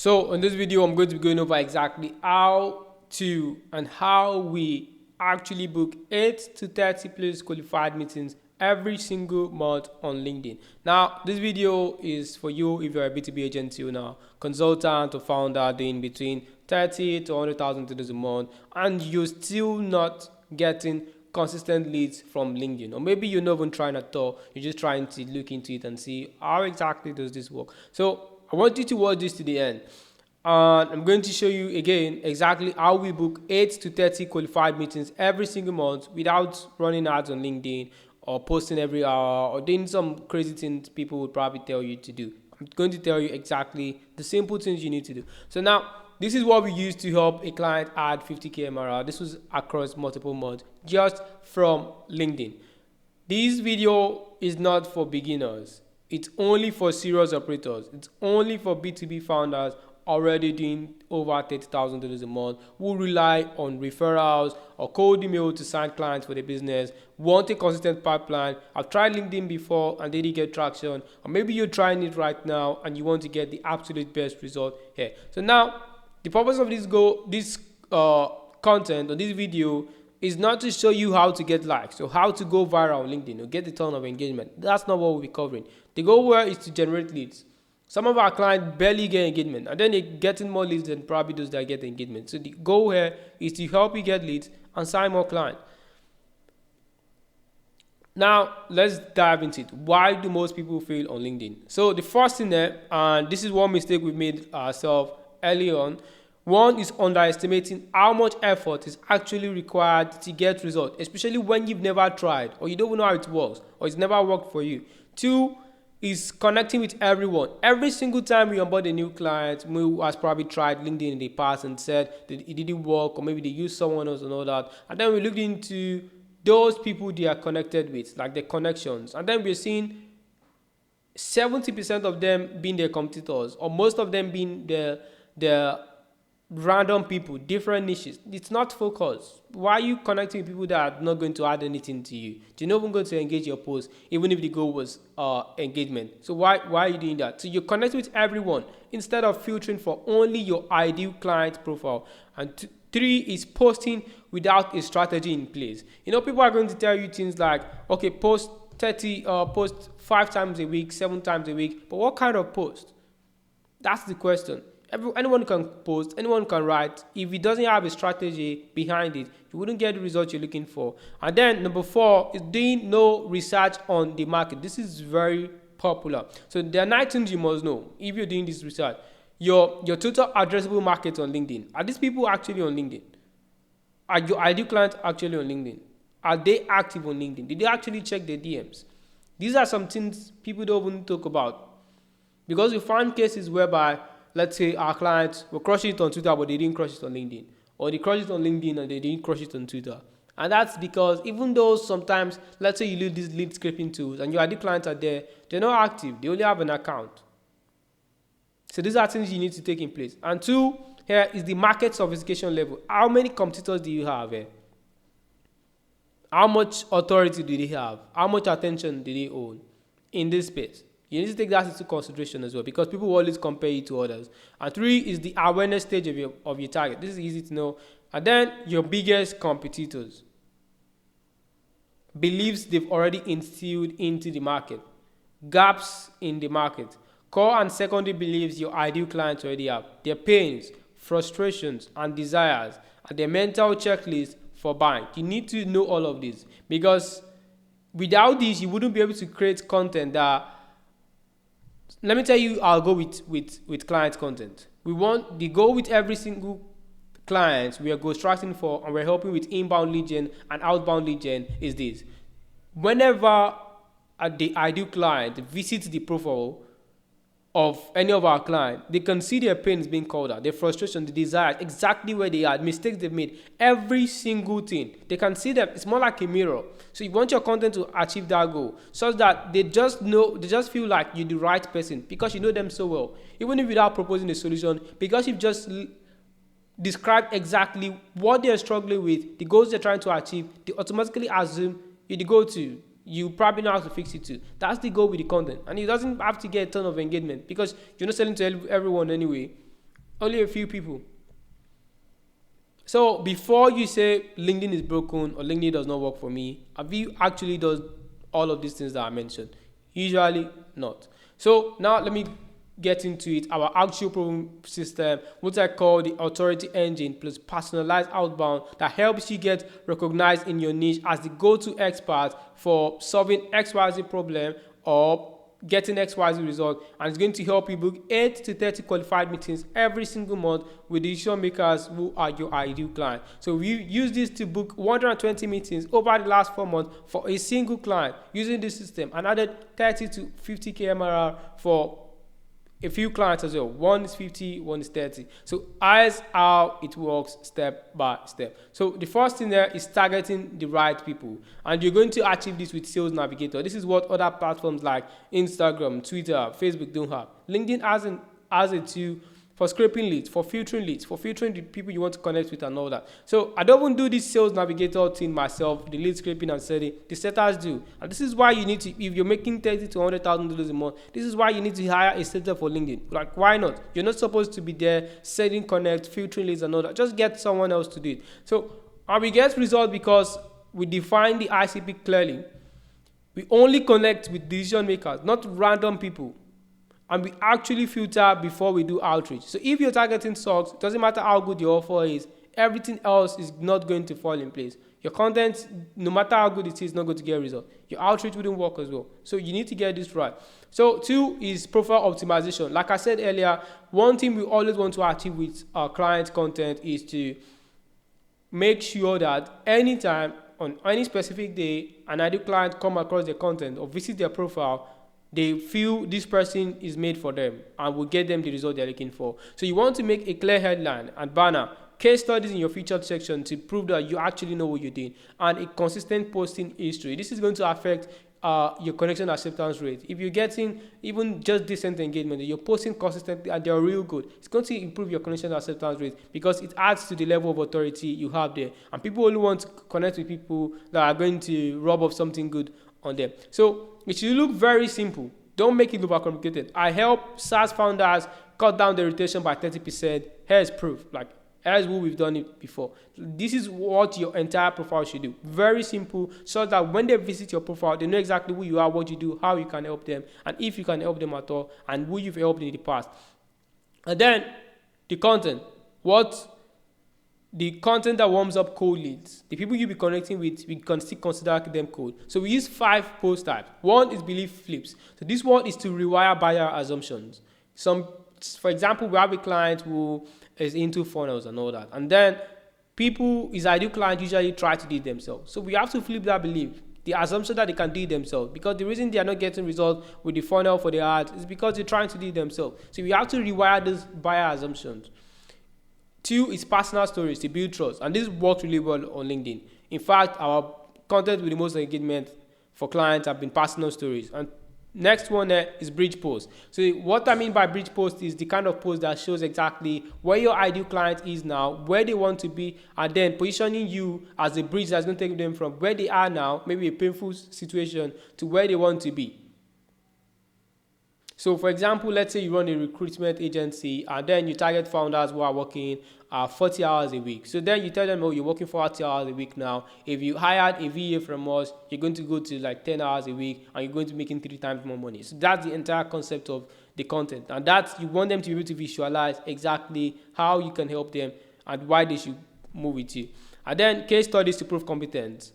So in this video, I'm going to be going over exactly how to and how we actually book 8 to 30 plus qualified meetings every single month on LinkedIn. Now, this video is for you if you're a B2B agency owner, consultant or founder doing between 30 to 100,000 dollars a month, and you're still not getting consistent leads from LinkedIn, or maybe you're not even trying at all. You're just trying to look into it and see how exactly does this work. So I want you to watch this to the end. And I'm going to show you again exactly how we book 8 to 30 qualified meetings every single month without running ads on LinkedIn or posting every hour or doing some crazy things people would probably tell you to do. I'm going to tell you exactly the simple things you need to do. So now, this is what we use to help a client add 50K MRR. This was across multiple months just from LinkedIn. This video is not for beginners. It's only for serious operators. It's only for B2B founders already doing over $30,000 a month who rely on referrals or cold email to sign clients for the business, want a consistent pipeline. I've tried LinkedIn before and they didn't get traction, or maybe you're trying it right now and you want to get the absolute best result here. So now, the purpose of this content or this video is not to show you how to get likes or how to go viral on LinkedIn or get a ton of engagement. That's not what we'll be covering. The goal here is to generate leads. Some of our clients barely get engagement, and then they're getting more leads than probably those that get engagement. So the goal here is to help you get leads and sign more clients. Now, let's dive into it. Why do most people fail on LinkedIn? So the first thing there, and this is one mistake we made ourselves early on, one is underestimating how much effort is actually required to get results, especially when you've never tried or you don't know how it works or it's never worked for you. Two is connecting with everyone. Every single time we onboard a new client who has probably tried LinkedIn in the past and said that it didn't work, or maybe they used someone else and all that, and then we looked into those people they are connected with, like the connections, and then we're seeing 70% of them being their competitors, or most of them being the random people, different niches. It's not focused. Why are you connecting with people that are not going to add anything to you? They're not even going to engage your post, even if the goal was engagement. So why are you doing that? So you're connecting with everyone instead of filtering for only your ideal client profile. And three is posting without a strategy in place. You know, people are going to tell you things like, okay, post 5 times a week, 7 times a week. But what kind of post? That's the question. Anyone can post, anyone can write. If it doesn't have a strategy behind it, you wouldn't get the result you're looking for. And then number 4 is doing no research on the market. This is very popular. So there are 9 things you must know if you're doing this research. Your total addressable market on LinkedIn. Are these people actually on LinkedIn? Are your ideal clients actually on LinkedIn? Are they active on LinkedIn? Did they actually check their DMs? These are some things people don't even talk about. Because we find cases whereby, let's say our clients were crushing it on Twitter, but they didn't crush it on LinkedIn. Or they crushed it on LinkedIn and they didn't crush it on Twitter. And that's because even though sometimes, let's say you use these lead scraping tools and your ideal clients are there, they're not active. They only have an account. So these are things you need to take in place. And 2, here is the market sophistication level. How many competitors do you have here? How much authority do they have? How much attention do they own in this space? You need to take that into consideration as well, because people will always compare you to others. And 3 is the awareness stage of your target. This is easy to know. And then your biggest competitors. Beliefs they've already instilled into the market. Gaps in the market. Core and secondary beliefs your ideal clients already have. Their pains, frustrations, and desires, and their mental checklist for buying. You need to know all of this, because without this, you wouldn't be able to create content that. Let me tell you, I'll go with client content. We want the goal with every single client we are ghostwriting for, and we're helping with inbound lead gen and outbound lead gen is this. Whenever the ideal client visits the profile of any of our clients, they can see their pains being called out, their frustration, the desire, exactly where they are, mistakes they've made, every single thing. They can see them. It's more like a mirror. So you want your content to achieve that goal, so that they just feel like you're the right person because you know them so well. Even if without proposing a solution, because you've just described exactly what they're struggling with, the goals they're trying to achieve, they automatically assume you're the go-to. You probably know how to fix it too. That's the goal with the content. And it doesn't have to get a ton of engagement because you're not selling to everyone anyway. Only a few people. So before you say LinkedIn is broken or LinkedIn does not work for me, have you actually does all of these things that I mentioned? Usually not. So now let me get into it. Our actual problem system, what I call the authority engine plus personalized outbound that helps you get recognized in your niche as the go-to expert for solving XYZ problem or getting XYZ result, and it's going to help you book 8 to 30 qualified meetings every single month with decision makers who are your ideal client. So we use this to book 120 meetings over the last 4 months for a single client using this system, and added 30 to 50k MRR for a few clients as well. One is 50, one is 30. So as how it works step by step. So the first thing there is targeting the right people. And you're going to achieve this with Sales Navigator. This is what other platforms like Instagram, Twitter, Facebook don't have. LinkedIn has a tool for scraping leads, for filtering the people you want to connect with and all that. So I don't even do this Sales Navigator thing myself, the lead scraping and setting. The setters do. And this is why you need to, if you're making $30,000 to $100,000 a month, this is why you need to hire a setter for LinkedIn. Like, why not? You're not supposed to be there setting connect, filtering leads and all that. Just get someone else to do it. So, and we get results because we define the ICP clearly. We only connect with decision makers, not random people. And we actually filter before we do outreach. So if your targeting sucks, it doesn't matter how good your offer is, everything else is not going to fall in place. Your content, no matter how good it is not going to get a result. Your outreach wouldn't work as well. So you need to get this right. So 2 is profile optimization. Like I said earlier, one thing we always want to achieve with our client content is to make sure that anytime on any specific day an ideal client come across their content or visit their profile, they feel this person is made for them and will get them the result they're looking for. So you want to make a clear headline and banner, case studies in your featured section to prove that you actually know what you're doing, and a consistent posting history. This is going to affect your connection acceptance rate. If you're getting even just decent engagement, you're posting consistently and they're real good, it's going to improve your connection acceptance rate because it adds to the level of authority you have there. And people only want to connect with people that are going to rub off something good on them. So it should look very simple. Don't make it overcomplicated. I help SaaS founders cut down their rotation by 30%. Here's proof. Like, here's who we've done it before. This is what your entire profile should do. Very simple, so that when they visit your profile, they know exactly who you are, what you do, how you can help them, and if you can help them at all, and who you've helped in the past. And then the content. The content that warms up cold leads, the people you'll be connecting with, we can still consider them cold. So we use 5 post types. One is belief flips. So this one is to rewire buyer assumptions. For example, we have a client who is into funnels and all that, and then his ideal client usually try to do it themselves. So we have to flip that belief, the assumption that they can do it themselves, because the reason they are not getting results with the funnel for the ads is because they're trying to do it themselves. So we have to rewire those buyer assumptions. 2 is personal stories to build trust, and this works really well on LinkedIn. In fact, our content with the most engagement for clients have been personal stories. And next one is bridge post. So what I mean by bridge post is the kind of post that shows exactly where your ideal client is now, where they want to be, and then positioning you as a bridge that's going to take them from where they are now, maybe a painful situation, to where they want to be. So for example, let's say you run a recruitment agency and then you target founders who are working 40 hours a week. So then you tell them, oh, you're working 40 hours a week now. If you hired a VA from us, you're going to go to like 10 hours a week and you're going to be making 3 times more money. So that's the entire concept of the content. And that's, you want them to be able to visualize exactly how you can help them and why they should move with you. And then case studies to prove competence.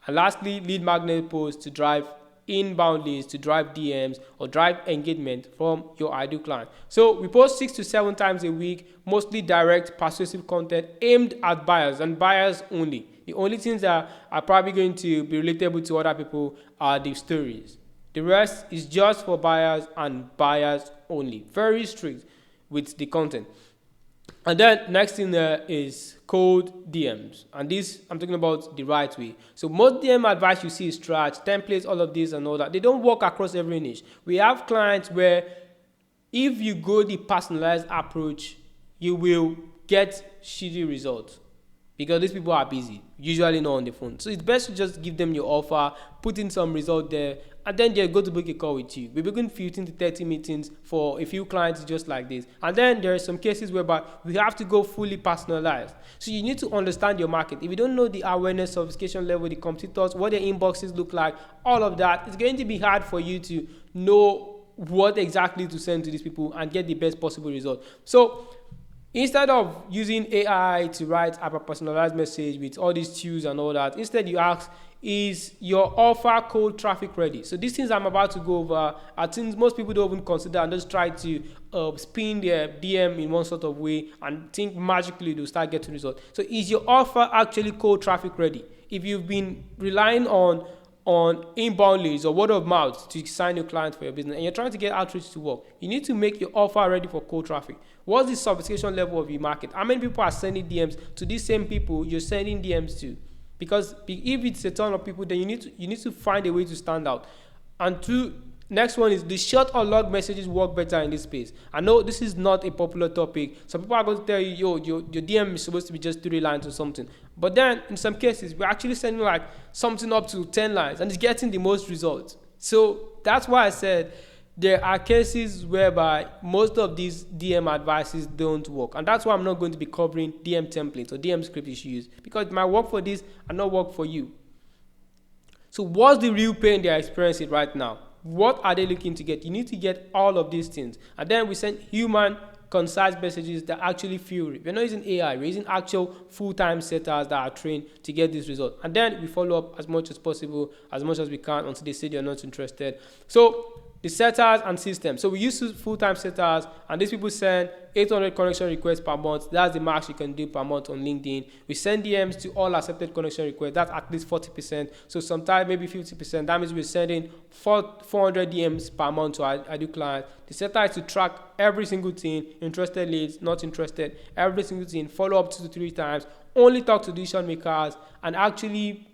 And lastly, lead magnet posts to drive inbound leads, to drive DMs or drive engagement from your ideal client. So we post 6 to 7 times a week, mostly direct, persuasive content aimed at buyers and buyers only. The only things that are probably going to be relatable to other people are the stories. The rest is just for buyers and buyers only. Very strict with the content. And then next thing there is cold DMs. And this, I'm talking about the right way. So most DM advice you see is trash, templates, all of this and all that. They don't work across every niche. We have clients where if you go the personalized approach, you will get shitty results because these people are busy, usually not on the phone. So it's best to just give them your offer, put in some result there, and then they go to book a call with you. We begin 15 to 30 meetings for a few clients just like this. And then there are some cases whereby we have to go fully personalized. So you need to understand your market. If you don't know the awareness, sophistication level, the competitors, what their inboxes look like, all of that, it's going to be hard for you to know what exactly to send to these people and get the best possible result. So instead of using AI to write a personalized message with all these tools and all that, instead you ask, is your offer cold traffic ready? So these things I'm about to go over are things most people don't even consider and just try to spin their DM in one sort of way and think magically they'll start getting results. So is your offer actually cold traffic ready? If you've been relying on inbound leads or word of mouth to sign your client for your business and you're trying to get outreach to work, you need to make your offer ready for cold traffic. What's the sophistication level of your market? How many people are sending DMs to these same people you're sending DMs to? Because if it's a ton of people, then you need to find a way to stand out. And next one is, the short or long messages work better in this space. I know this is not a popular topic. Some people are going to tell you, your DM is supposed to be just 3 lines or something. But then in some cases, we're actually sending like something up to 10 lines and it's getting the most results. So that's why I said there are cases whereby most of these DM advices don't work. And that's why I'm not going to be covering DM templates or DM script you should use, because it might work for this and not work for you. So what's the real pain they're experiencing right now? What are they looking to get? You need to get all of these things. And then we send human, concise messages that actually feel real. We're not using AI, we're using actual full-time setters that are trained to get this result. And then we follow up as much as possible, as much as we can, until they say they're not interested. So the setters and systems. So we use full-time setters, and these people send 800 connection requests per month. That's the max you can do per month on LinkedIn. We send DMs to all accepted connection requests. That's at least 40%. So sometimes maybe 50%. That means we're sending 400 DMs per month to our ideal client. The setter is to track every single thing, interested leads, not interested, every single thing, follow up 2 to 3 times, only talk to decision makers, and actually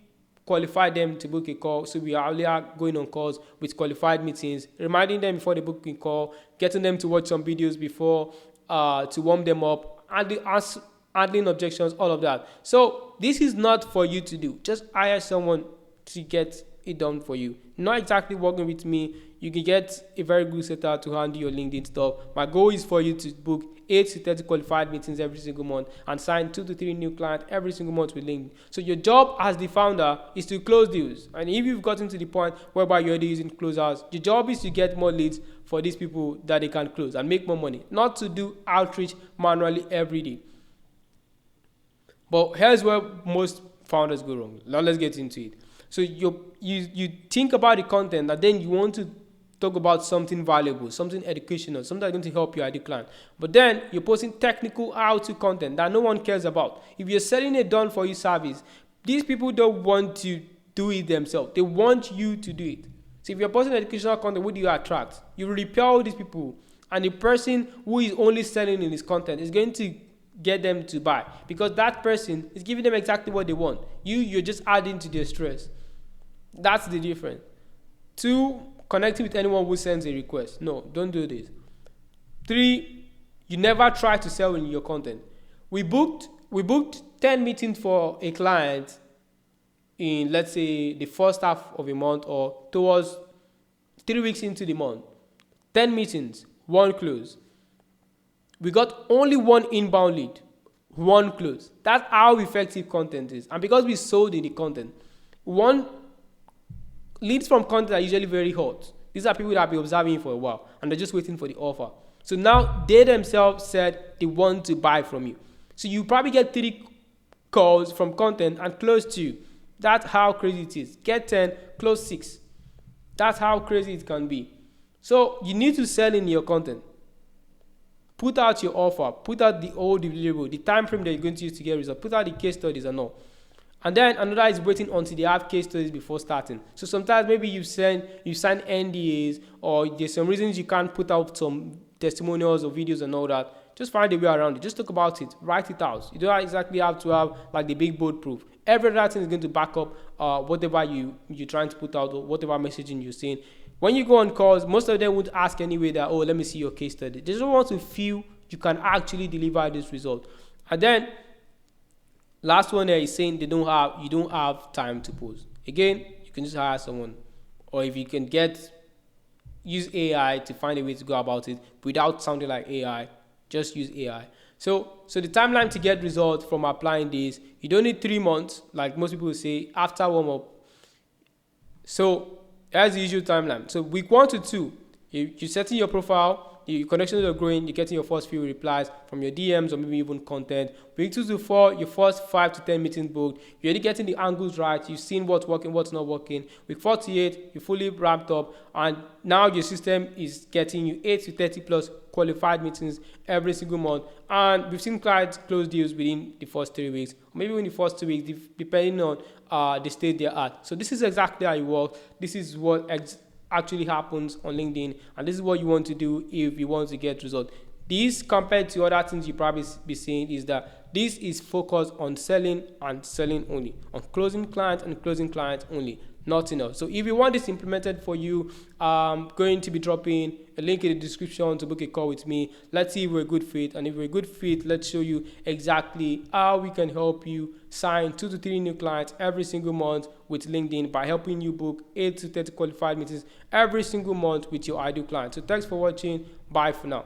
qualify them to book a call. So we are only going on calls with qualified meetings, reminding them before they book a call, getting them to watch some videos before to warm them up, and handling objections, all of that. So this is not for you to do. Just hire someone to get it done for you. Not exactly working with me. You can get a very good setter to handle your LinkedIn stuff. My goal is for you to book 8 to 30 qualified meetings every single month and sign 2 to 3 new clients every single month with LinkedIn. So your job as the founder is to close deals. And if you've gotten to the point whereby you're already using closers, your job is to get more leads for these people that they can close and make more money, not to do outreach manually every day. But here's where most founders go wrong. Now let's get into it. So you think about the content, and then you want to talk about something valuable, something educational, something that's going to help your ideal client. But then you're posting technical how-to content that no one cares about. If you're selling a done-for-you service, these people don't want to do it themselves. They want you to do it. So if you're posting educational content, what do you attract? You repel these people, and the person who is only selling in his content is going to get them to buy, because that person is giving them exactly what they want. You're just adding to their stress. That's the difference. 2, connecting with anyone who sends a request. No, don't do this. 3, you never try to sell in your content. We booked 10 meetings for a client in, let's say, the first half of a month or towards 3 weeks into the month. 10 meetings, 1 close. We got only 1 inbound lead, 1 close. That's how effective content is. And because we sold in the content, leads from content are usually very hot. These are people that have been observing for a while, and they're just waiting for the offer. So now they themselves said they want to buy from you. So you probably get 3 calls from content and close 2. That's how crazy it is. Get 10, close 6. That's how crazy it can be. So you need to sell in your content. Put out your offer. Put out the old deliverable, the time frame that you're going to use to get results. Put out the case studies and all. And then another is waiting until they have case studies before starting. So sometimes maybe you sign NDAs, or there's some reasons you can't put out some testimonials or videos and all that. Just find a way around it. Just talk about it. Write it out. You don't exactly have to have like the big bold proof. Every other thing is going to back up whatever you're trying to put out or whatever messaging you're saying. When you go on calls, most of them would ask anyway that, oh, let me see your case study. They just want to feel you can actually deliver this result. And then Last one there is saying you don't have time to post. Again, you can just hire someone, or if you can use AI to find a way to go about it without sounding like AI. Just use AI. So the timeline to get results from applying this, you don't need 3 months like most people will say after warm up. So that's the usual timeline. So week 1 to 2, you're setting your profile, your connections are growing, you're getting your first few replies from your DMs or maybe even content. Week 2 to 4, your first 5 to 10 meetings booked. You're already getting the angles right. You've seen what's working, what's not working. Week 48, you're fully ramped up, and now your system is getting you 8 to 30 plus qualified meetings every single month. And we've seen clients close deals within the first 3 weeks, or maybe in the first 2 weeks, depending on the state they're at. So this is exactly how it works. This is what actually happens on LinkedIn, and this is what you want to do if you want to get results. This, compared to other things you probably be seeing, is that this is focused on selling and selling only, on closing clients and closing clients only, nothing else. So if you want this implemented for you, I'm going to be dropping a link in the description to book a call with me. Let's see if we're a good fit, and if we're a good fit, let's show you exactly how we can help you sign 2 to 3 new clients every single month with LinkedIn by helping you book 8 to 30 qualified meetings every single month with your ideal client. So thanks for watching. Bye for now.